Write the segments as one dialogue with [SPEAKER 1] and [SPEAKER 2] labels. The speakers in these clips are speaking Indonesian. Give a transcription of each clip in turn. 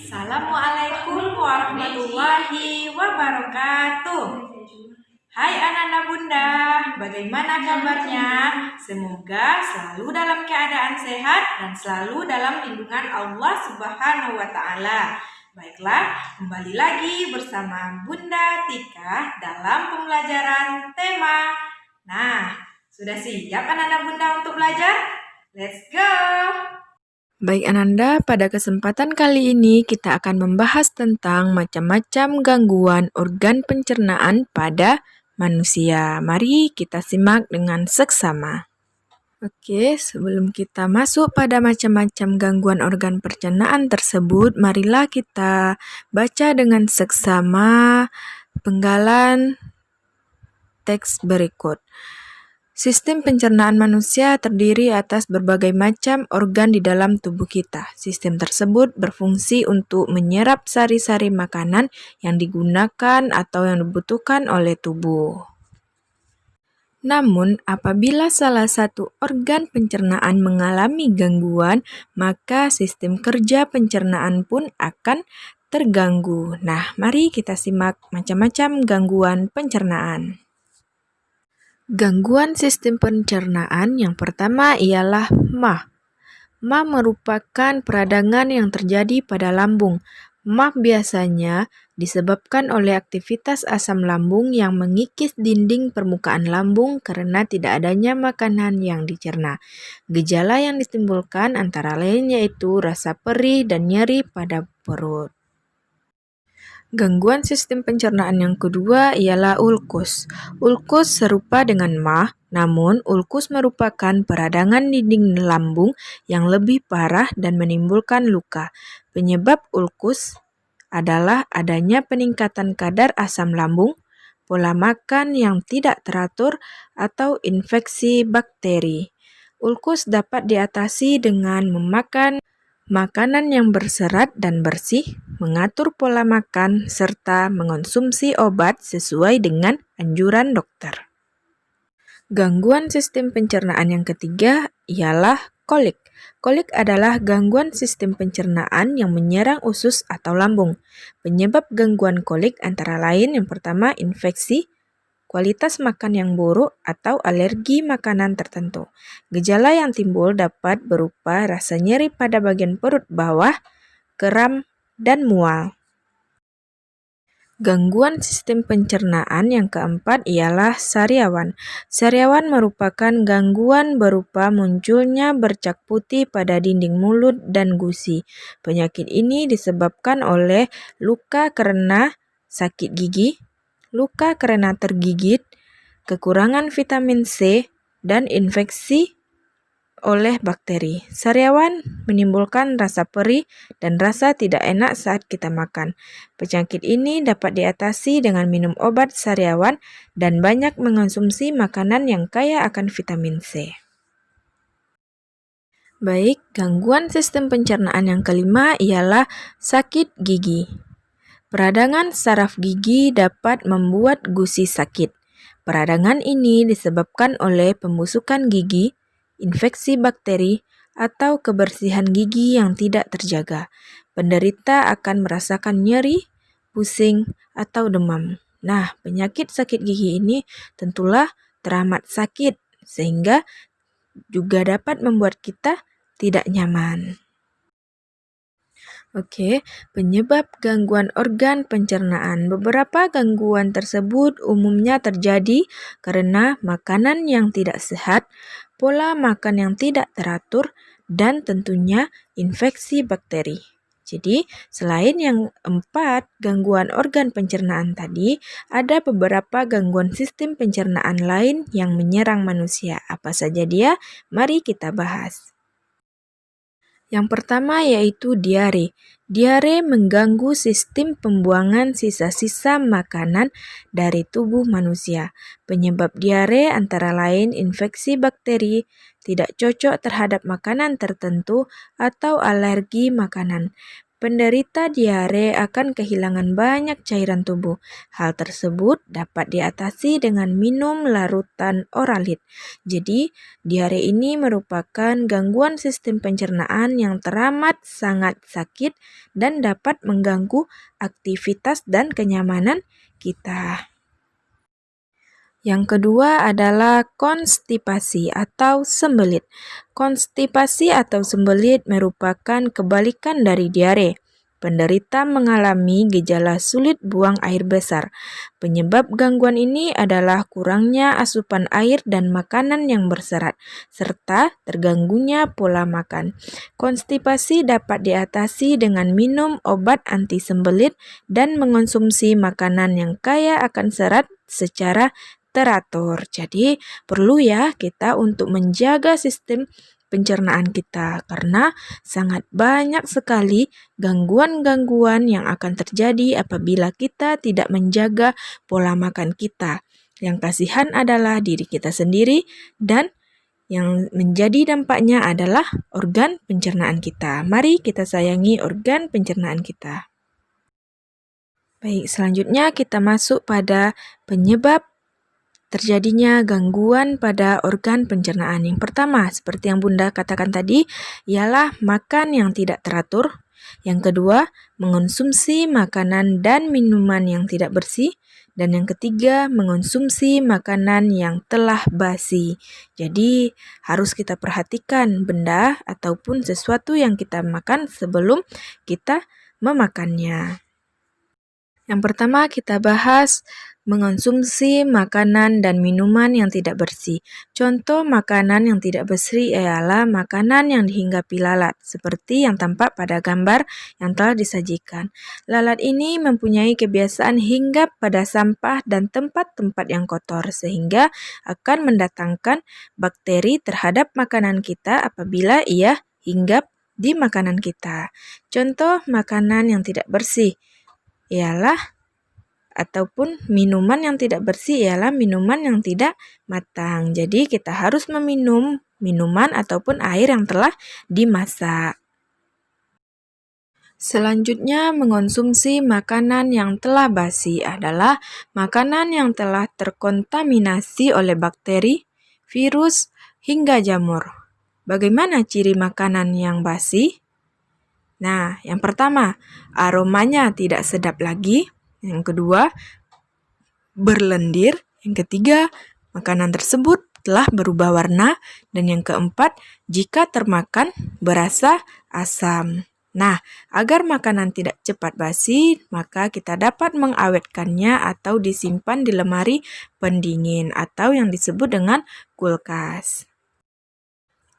[SPEAKER 1] Assalamualaikum warahmatullahi wabarakatuh. Hai anak-anak bunda, bagaimana kabarnya? Semoga selalu dalam keadaan sehat dan selalu dalam lindungan Allah Subhanahu wa Ta'ala. Baiklah, kembali lagi bersama Bunda Tika dalam pembelajaran tema. Nah, sudah siap anak-anak bunda untuk belajar? Let's go!
[SPEAKER 2] Baik Ananda, pada kesempatan kali ini kita akan membahas tentang macam-macam gangguan organ pencernaan pada manusia. Mari kita simak dengan seksama. Oke, sebelum kita masuk pada macam-macam gangguan organ pencernaan tersebut, marilah kita baca dengan seksama penggalan teks berikut. Sistem pencernaan manusia terdiri atas berbagai macam organ di dalam tubuh kita. Sistem tersebut berfungsi untuk menyerap sari-sari makanan yang digunakan atau yang dibutuhkan oleh tubuh. Namun, apabila salah satu organ pencernaan mengalami gangguan, maka sistem kerja pencernaan pun akan terganggu. Nah, mari kita simak macam-macam gangguan pencernaan. Gangguan sistem pencernaan yang pertama ialah MAH. MAH merupakan peradangan yang terjadi pada lambung. MAH biasanya disebabkan oleh aktivitas asam lambung yang mengikis dinding permukaan lambung karena tidak adanya makanan yang dicerna. Gejala yang ditimbulkan antara lain yaitu rasa perih dan nyeri pada perut. Gangguan sistem pencernaan yang kedua ialah ulkus. Ulkus serupa dengan MAH, namun ulkus merupakan peradangan dinding lambung yang lebih parah dan menimbulkan luka. Penyebab ulkus adalah adanya peningkatan kadar asam lambung, pola makan yang tidak teratur, atau infeksi bakteri. Ulkus dapat diatasi dengan memakan makanan yang berserat dan bersih, mengatur pola makan, serta mengonsumsi obat sesuai dengan anjuran dokter. Gangguan sistem pencernaan yang ketiga ialah kolik. Kolik adalah gangguan sistem pencernaan yang menyerang usus atau lambung. Penyebab gangguan kolik antara lain yang pertama infeksi, kualitas makan yang buruk, atau alergi makanan tertentu. Gejala yang timbul dapat berupa rasa nyeri pada bagian perut bawah, kram, dan mual. Gangguan sistem pencernaan yang keempat ialah sariawan. Sariawan merupakan gangguan berupa munculnya bercak putih pada dinding mulut dan gusi. Penyakit ini disebabkan oleh luka karena sakit gigi, luka karena tergigit, kekurangan vitamin C, dan infeksi oleh bakteri. Sariawan menimbulkan rasa perih dan rasa tidak enak saat kita makan. Penyakit ini dapat diatasi dengan minum obat sariawan dan banyak mengonsumsi makanan yang kaya akan vitamin C. Baik, gangguan sistem pencernaan yang kelima ialah sakit gigi. Peradangan saraf gigi dapat membuat gusi sakit. Peradangan ini disebabkan oleh pembusukan gigi, infeksi bakteri, atau kebersihan gigi yang tidak terjaga. Penderita akan merasakan nyeri, pusing, atau demam. Nah, penyakit sakit gigi ini tentulah teramat sakit, sehingga juga dapat membuat kita tidak nyaman. Oke, penyebab gangguan organ pencernaan. Beberapa gangguan tersebut umumnya terjadi karena makanan yang tidak sehat, pola makan yang tidak teratur, dan tentunya infeksi bakteri. Jadi, selain yang 4 gangguan organ pencernaan tadi, ada beberapa gangguan sistem pencernaan lain yang menyerang manusia. Apa saja dia? Mari kita bahas. Yang pertama yaitu diare. Diare mengganggu sistem pembuangan sisa-sisa makanan dari tubuh manusia. Penyebab diare antara lain infeksi bakteri, tidak cocok terhadap makanan tertentu, atau alergi makanan. penderita diare akan kehilangan banyak cairan tubuh. Hal tersebut dapat diatasi dengan minum larutan oralit. Jadi, diare ini merupakan gangguan sistem pencernaan yang teramat sangat sakit dan dapat mengganggu aktivitas dan kenyamanan kita. Yang kedua adalah konstipasi atau sembelit. Konstipasi atau sembelit merupakan kebalikan dari diare. Penderita mengalami gejala sulit buang air besar. Penyebab gangguan ini adalah kurangnya asupan air dan makanan yang berserat, serta terganggunya pola makan. Konstipasi dapat diatasi dengan minum obat anti sembelit dan mengonsumsi makanan yang kaya akan serat secara teratur. Jadi perlu ya kita untuk menjaga sistem pencernaan kita karena sangat banyak sekali gangguan-gangguan yang akan terjadi apabila kita tidak menjaga pola makan kita. Yang kasihan adalah diri kita sendiri dan yang menjadi dampaknya adalah organ pencernaan kita. Mari kita sayangi organ pencernaan kita. Baik, selanjutnya kita masuk pada penyebab terjadinya gangguan pada organ pencernaan. Yang pertama, seperti yang Bunda katakan tadi, ialah makan yang tidak teratur. Yang kedua, mengonsumsi makanan dan minuman yang tidak bersih. Dan yang ketiga, mengonsumsi makanan yang telah basi. Jadi, harus kita perhatikan benda ataupun sesuatu yang kita makan sebelum kita memakannya. Yang pertama kita bahas mengonsumsi makanan dan minuman yang tidak bersih. Contoh makanan yang tidak bersih ialah makanan yang dihinggapi lalat, seperti yang tampak pada gambar yang telah disajikan. Lalat ini mempunyai kebiasaan hinggap pada sampah dan tempat-tempat yang kotor, sehingga akan mendatangkan bakteri terhadap makanan kita apabila ia hinggap di makanan kita. Contoh makanan yang tidak bersih ialah ataupun minuman yang tidak bersih ialah minuman yang tidak matang. Jadi kita harus meminum minuman ataupun air yang telah dimasak. Selanjutnya, mengonsumsi makanan yang telah basi adalah makanan yang telah terkontaminasi oleh bakteri, virus, hingga jamur. Bagaimana ciri makanan yang basi? Nah, yang pertama, aromanya tidak sedap lagi. Yang kedua, berlendir. Yang ketiga, makanan tersebut telah berubah warna. Dan yang keempat, jika termakan, berasa asam. Nah, agar makanan tidak cepat basi, maka kita dapat mengawetkannya atau disimpan di lemari pendingin atau yang disebut dengan kulkas.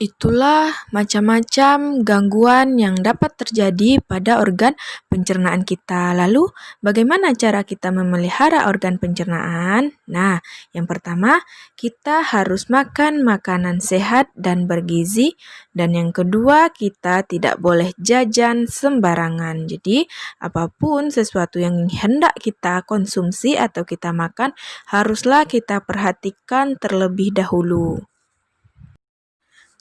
[SPEAKER 2] Itulah macam-macam gangguan yang dapat terjadi pada organ pencernaan kita. Lalu, bagaimana cara kita memelihara organ pencernaan? Nah, yang pertama, kita harus makan makanan sehat dan bergizi. Dan yang kedua, kita tidak boleh jajan sembarangan. Jadi, apapun sesuatu yang hendak kita konsumsi atau kita makan, haruslah kita perhatikan terlebih dahulu.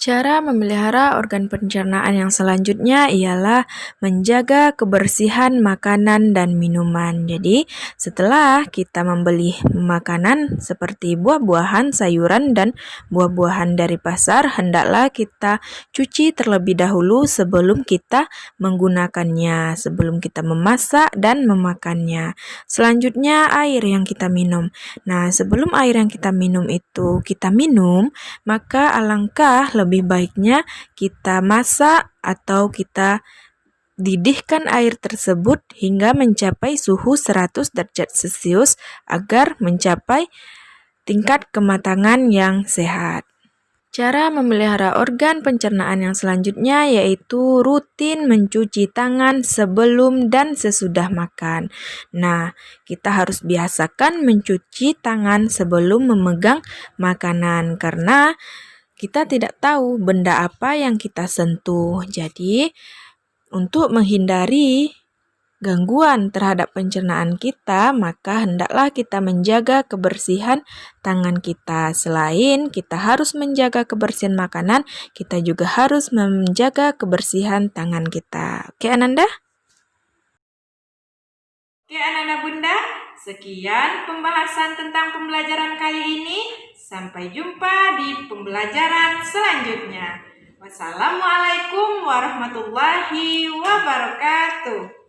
[SPEAKER 2] Cara memelihara organ pencernaan yang selanjutnya ialah menjaga kebersihan makanan dan minuman. Jadi, setelah kita membeli makanan seperti buah-buahan, sayuran, dan buah-buahan dari pasar, hendaklah kita cuci terlebih dahulu sebelum kita menggunakannya, sebelum kita memasak dan memakannya. Selanjutnya, air yang kita minum. Nah, sebelum air yang kita minum itu kita minum, maka alangkah lebih baiknya kita masak atau kita didihkan air tersebut hingga mencapai suhu 100 derajat Celcius agar mencapai tingkat kematangan yang sehat. Cara memelihara organ pencernaan yang selanjutnya yaitu rutin mencuci tangan sebelum dan sesudah makan. Nah, kita harus biasakan mencuci tangan sebelum memegang makanan karena kita tidak tahu benda apa yang kita sentuh. Jadi, untuk menghindari gangguan terhadap pencernaan kita, maka hendaklah kita menjaga kebersihan tangan kita. Selain kita harus menjaga kebersihan makanan, kita juga harus menjaga kebersihan tangan kita. Oke, Ananda?
[SPEAKER 1] Oke anak-anak bunda, sekian pembahasan tentang pembelajaran kali ini. Sampai jumpa di pembelajaran selanjutnya. Wassalamualaikum warahmatullahi wabarakatuh.